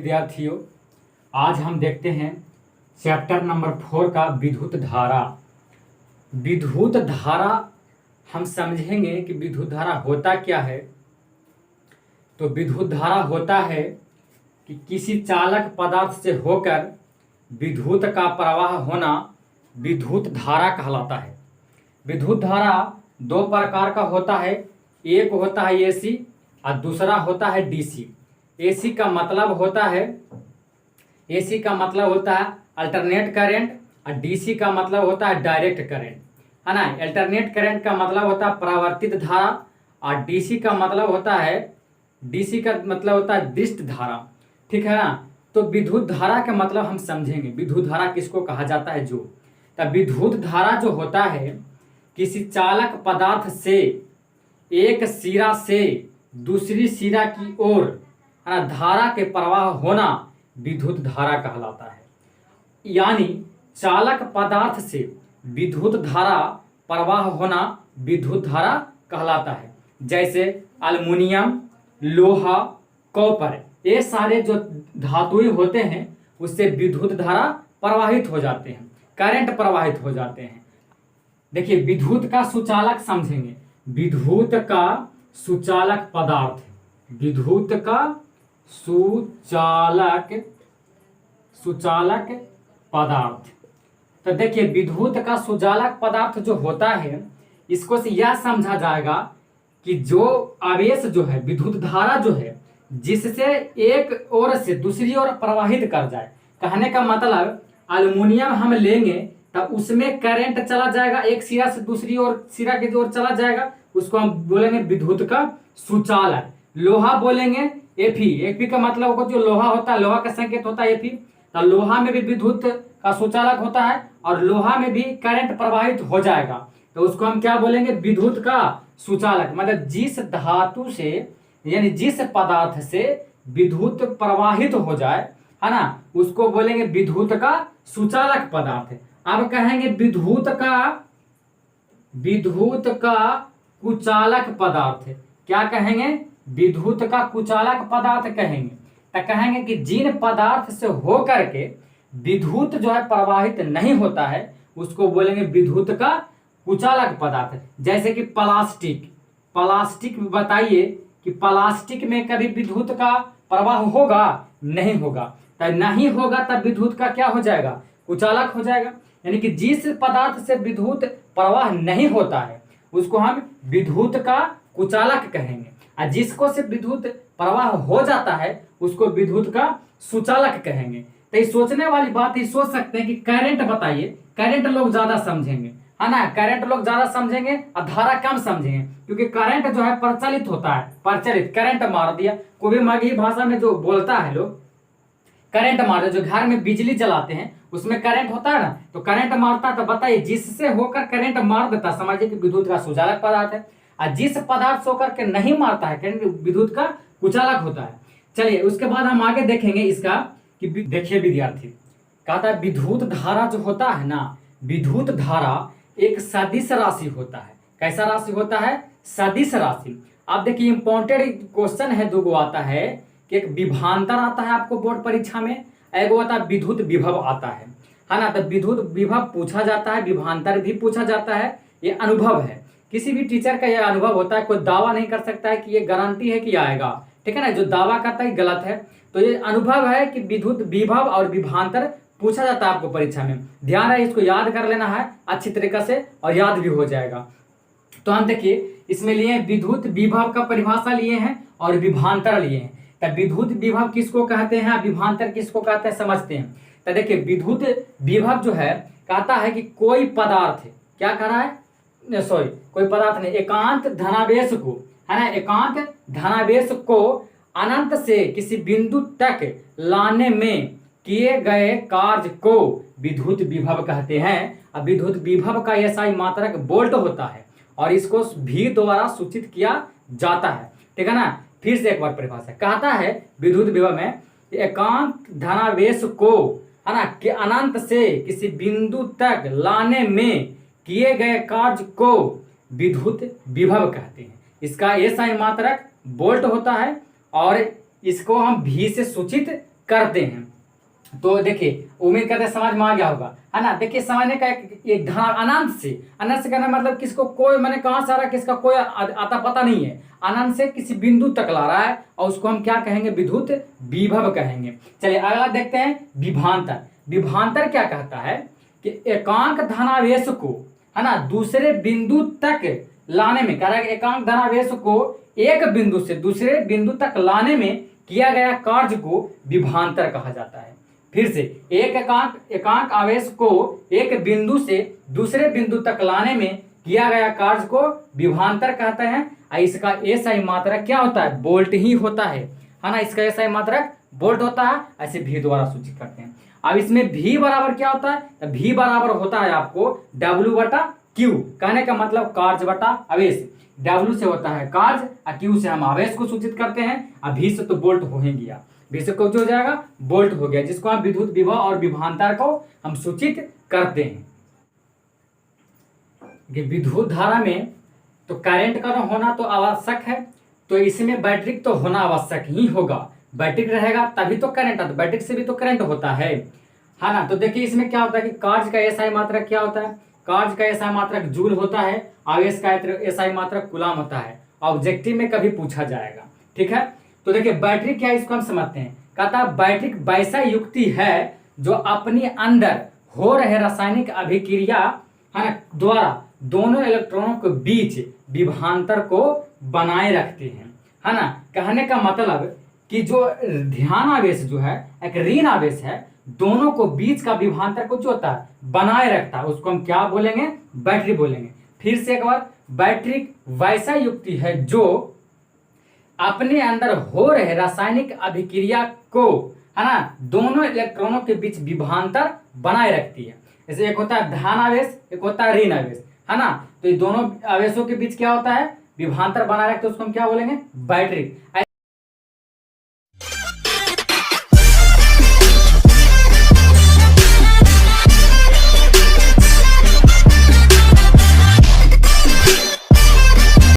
विद्यार्थियों, आज हम देखते हैं चैप्टर नंबर 4 का विद्युत धारा। विद्युत धारा हम समझेंगे कि विद्युत धारा होता क्या है। तो विद्युत धारा होता है कि किसी चालक पदार्थ से होकर विद्युत का प्रवाह होना विद्युत धारा कहलाता है। विद्युत धारा दो प्रकार का होता है, एक होता है एसी और दूसरा होता है डीसी। एसी का मतलब होता है अल्टरनेट करंट और डीसी का मतलब होता है डायरेक्ट करंट, है ना। अल्टरनेट करंट का मतलब होता है परावर्तित धारा और डीसी का मतलब होता है दृष्ट धारा, ठीक है ना। तो विद्युत धारा का मतलब हम समझेंगे, विद्युत धारा किसको कहा जाता है। तो विद्युत धारा जो होता है किसी चालक पदार्थ से एक सिरा से दूसरी सिरा की ओर धारा के प्रवाह होना विद्युत धारा कहलाता है। यानी चालक पदार्थ से विद्युत धारा प्रवाह होना विद्युत धारा कहलाता है। जैसे एल्युमिनियम, लोहा, कॉपर, ये सारे जो धातुएं होते हैं उससे विद्युत धारा प्रवाहित हो जाते हैं, करंट प्रवाहित हो जाते हैं। देखिए विद्युत का सुचालक समझेंगे। विद्युत का सुचालक पदार्थ, विद्युत का सुचालक पदार्थ। तो देखिए विद्युत का सुचालक पदार्थ जो होता है इसको से यह समझा जाएगा कि जो आवेश जो है, विद्युत धारा जो है जिससे एक ओर से दूसरी ओर प्रवाहित कर जाए। कहने का मतलब एल्युमिनियम हम लेंगे तब उसमें करंट चला जाएगा, एक सिरा से दूसरी ओर सिरा की ओर चला जाएगा, उसको हम बोलेंगे विद्युत का सुचालक। लोहा बोलेंगे एफी का मतलब होगा जो लोहा होता है, लोहा का संकेत होता है एफी। तो लोहा में भी विद्युत का सुचालक होता है और लोहा में भी करंट प्रवाहित हो जाएगा, तो उसको हम क्या बोलेंगे, विद्युत का सुचालक। मतलब जिस धातु से यानी जिस पदार्थ से विद्युत प्रवाहित हो जाए, है ना, उसको बोलेंगे विद्युत का सुचालक पदार्थ। अब कहेंगे विद्युत का कुचालक पदार्थ। क्या कहेंगे, विद्युत का कुचालक पदार्थ कहेंगे। तो कहेंगे कि जिन पदार्थ से होकर के विद्युत जो है प्रवाहित नहीं होता है उसको बोलेंगे विद्युत का कुचालक पदार्थ। जैसे कि प्लास्टिक बताइए कि प्लास्टिक में कभी विद्युत का प्रवाह होगा, नहीं होगा। तो नहीं होगा तब विद्युत का क्या हो जाएगा, कुचालक हो जाएगा। यानी कि जिस पदार्थ से विद्युत प्रवाह नहीं होता है उसको हम विद्युत का कुचालक कहेंगे, और जिसको से विद्युत प्रवाह हो जाता है उसको विद्युत का सुचालक कहेंगे। तो ये सोचने वाली बात, ये सोच सकते हैं कि करंट बताइए, करंट लोग ज्यादा समझेंगे, है ना, करंट लोग ज्यादा समझेंगे और धारा कम समझेंगे, क्योंकि करंट जो है प्रचलित होता है, करंट मार दिया। कोई भी मगही भाषा में जो बोलता है लोग करंट मार दिया, जो घर में बिजली जलाते हैं उसमें करंट होता है ना, तो करंट मारता है। तो बताइए जिससे होकर करंट मार देता है समझिए कि विद्युत का सुचालक पदार्थ है, और जिस पदार्थ से होकर के नहीं मारता है करंट विद्युत का कुचालक होता है। चलिए उसके बाद हम आगे देखेंगे इसका कि देखिए विद्यार्थी, कहता है विद्युत धारा जो होता है ना, विद्युत धारा एक सदिश राशि होता है। कैसा राशि होता है, सदिश राशि। आप देखिए इंपॉर्टेंट क्वेश्चन है, दो आता है कि एक विभवांतर आता है आपको बोर्ड परीक्षा में, एक होता है विद्युत विभव आता है ना। तो विद्युत विभव पूछा जाता है, विभवांतर भी पूछा जाता है। ये अनुभव है, किसी भी टीचर का यह अनुभव होता है, कोई दावा नहीं कर सकता है कि ये गारंटी है कि आएगा, ठीक है ना। जो दावा करता है गलत है। तो ये अनुभव है कि विद्युत विभव और विभवांतर पूछा जाता है आपको परीक्षा में। ध्यान है, इसको याद कर लेना है अच्छी तरीके से और याद भी हो जाएगा। तो हम देखिए इसमें लिए विद्युत विभव का परिभाषा लिए हैं और विभवांतर लिए हैं। तो विद्युत विभव किसको कहते हैं, विभवांतर किसको कहते हैं, समझते हैं। तो देखिए विद्युत विभव जो है कहता है कि कोई पदार्थ क्या कर रहा है, कोई पदार्थ नहीं, एकांत धनावेश को, है ना, एकांत धनावेश को अनंत से किसी बिंदु तक लाने में किए गए कार्य को विद्युत विभव कहते हैं। अब विद्युत विभव का एसआई मात्रक वोल्ट होता है और इसको भी द्वारा सूचित किया जाता है, ठीक है ना। फिर से एक बार परिभाषा कहता है विद्युत विभव में एकांत धनावेश को, है ना, कि अनंत से किसी बिंदु तक लाने में किए गए कार्य को विद्युत विभव कहते हैं। इसका एसआई मात्रक वोल्ट होता है और इसको हम भी से सूचित करते हैं। तो देखिए उम्मीद करते हैं समझ में आ गया होगा, है ना। देखिए समझने का एक धारा अनंत से कहना मतलब किसको कोई मैंने कहाँ से आ रहा है, किसका कोई आता पता नहीं है। अनंत से किसी बिंदु तक ला रहा है और उसको हम क्या कहेंगे, विद्युत विभव कहेंगे। चलिए अगला देखते हैं विभवांतर। विभवांतर क्या कहता है कि एकांक धनावेश को, है ना, दूसरे बिंदु तक लाने में, कह रहा है कि एकांक धनावेश को एक बिंदु से दूसरे बिंदु तक लाने में किया गया कार्य को विभवांतर कहा जाता है। फिर से एकांक आवेश को एक बिंदु से दूसरे बिंदु तक लाने में किया गया कार्य को विभवांतर कहते हैं। और इसका एसआई मात्रक क्या होता है, वोल्ट ही होता है ना। इसका एसआई मात्रक वोल्ट होता है, ऐसे भी द्वारा सूचित करते हैं। अब इसमें V बराबर क्या होता है, तो V बराबर होता है आपको W बटा Q। कहने का मतलब कार्य बटा आवेश। W से होता है कार्य और Q से हम आवेश को सूचित करते हैं। अब V से तो वोल्ट हो ही गया, V से कुछ हो जाएगा, वोल्ट हो गया, जिसको हम विद्युत विभव और विभवांतर को हम सूचित करते हैं। कि विद्युत धारा में तो करंट का होना तो आवश्यक है, तो इसमें बैटरी तो होना आवश्यक ही होगा। बैटरी रहेगा तभी तो करंट आता, बैटरी से भी तो करंट होता है ना। तो देखिए इसमें क्या होता है कि कार्य का एसआई मात्रक क्या होता है, कार्य का एसआई मात्रक जूल होता है, आवेश का एसआई मात्रक कूलम होता है। ऑब्जेक्टिव में कभी पूछा जाएगा, ठीक है। तो देखिए बैटरी क्या है, इसको हम समझते हैं। कहता है बैटरी वैसा युक्ति है जो अपने अंदर हो रहे रासायनिक अभिक्रिया, है ना, द्वारा दोनों इलेक्ट्रॉनों के बीच विभवांतर को बनाए रखते हैं, है ना। कहने का मतलब कि जो ध्यान आवेश जो है एक ऋण आवेश है, दोनों को बीच का विभवांतर को जो होता है बनाए रखता है, उसको हम क्या बोलेंगे, बैटरी बोलेंगे। फिर से एक बार, बैटरी वैसा युक्ति है जो अपने अंदर हो रहे रासायनिक अभिक्रिया को, है ना, दोनों इलेक्ट्रॉनों के बीच विभवांतर बनाए रखती है। जैसे एक होता है ध्यान आवेश, एक होता है ऋण आवेश, है ना। तो ये दोनों आवेशों के बीच क्या होता है, विभवांतर बनाए रखते हैं, उसको हम क्या बोलेंगे, बैटरी।